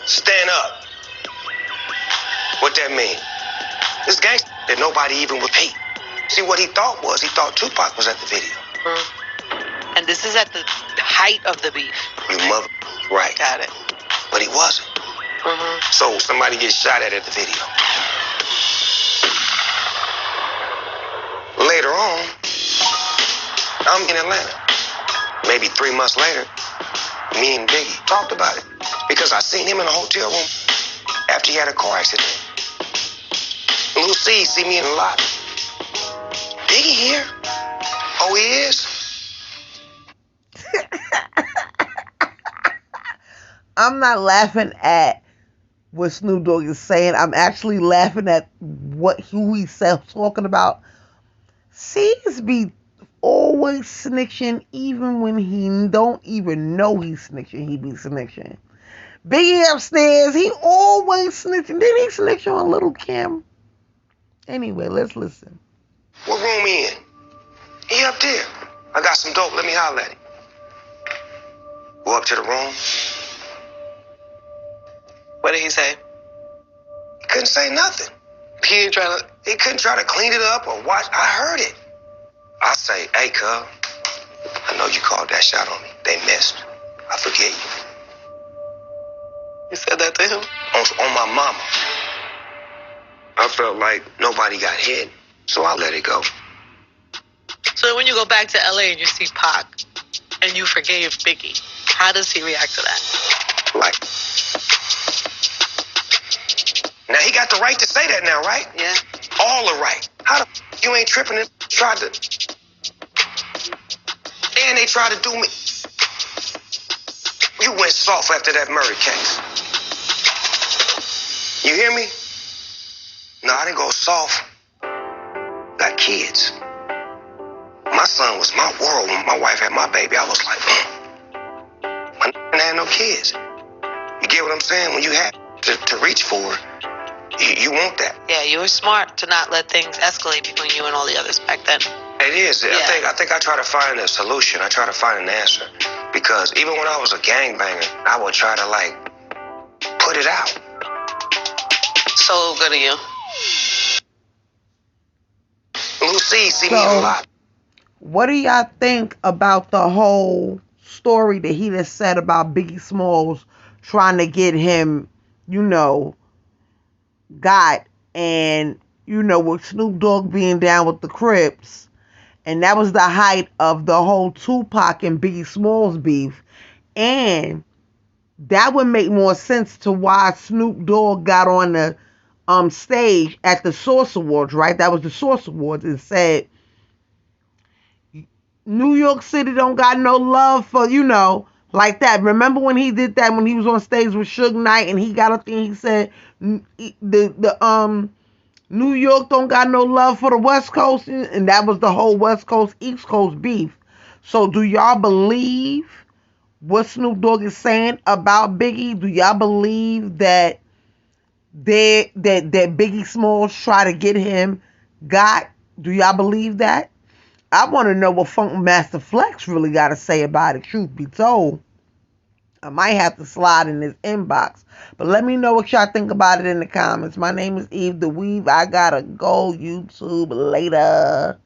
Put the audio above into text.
Stand up. What that mean? This gangster that nobody even repeat. See, what he thought Tupac was at the video. And this is at the height of the beef. You mother, right. Got it. But he wasn't. So somebody gets shot at the video. Later on, I'm in Atlanta. Maybe 3 months later, me and Biggie talked about it. Because I seen him in a hotel room after he had a car accident. Lil C see me in the lobby. Biggie here? Oh, he is? I'm not laughing at what Snoop Dogg is saying. I'm actually laughing at who he's talking about. C's be always snitching, even when he don't even know he's snitching. He be snitching. Biggie upstairs, he always snitching. Did he snitch on Little Kim? Anyway, let's listen. What room he in? He up there. I got some dope. Let me holler at him. Go up to the room. What did he say? He couldn't say nothing. He couldn't try to clean it up or watch. I heard it. I say, hey, cuz, I know you called that shot on me. They missed. I forget you. You said that to him? On my mama. I felt like nobody got hit, so I let it go. So when you go back to LA and you see Pac and you forgave Biggie, how does he react to that? Like, now he got the right to say that now, right? Yeah. All the right. How the you ain't tripping and tried to... And they tried to do me... You went soft after that murder case. You hear me? No, I didn't go soft. Got kids. My son was my world when my wife had my baby. I was like, I didn't have no kids. You get what I'm saying? When you have to reach for it, you want that. Yeah, you were smart to not let things escalate between you and all the others back then. It is. Yeah. I think I try to find a solution. I try to find an answer. Because even when I was a gangbanger, I would try to, like, put it out. So good of you. Lucy, see me a lot. What do y'all think about the whole story that he just said about Biggie Smalls trying to get him, got, and, with Snoop Dogg being down with the Crips, and that was the height of the whole Tupac and Biggie Smalls beef, and that would make more sense to why Snoop Dogg got on the stage at the Source Awards, right? That was the Source Awards, and said, New York City don't got no love for, like that. Remember when he did that when he was on stage with Suge Knight and he got up there and he said the New York don't got no love for the West Coast, and that was the whole West Coast East Coast beef. So do y'all believe what Snoop Dogg is saying about Biggie? Do y'all believe that that Biggie Smalls try to get him got? Do y'all believe that? I want to know what Funk Master Flex really got to say about it, truth be told. I might have to slide in his inbox. But let me know what y'all think about it in the comments. My name is Eve the Weave. I gotta go YouTube later.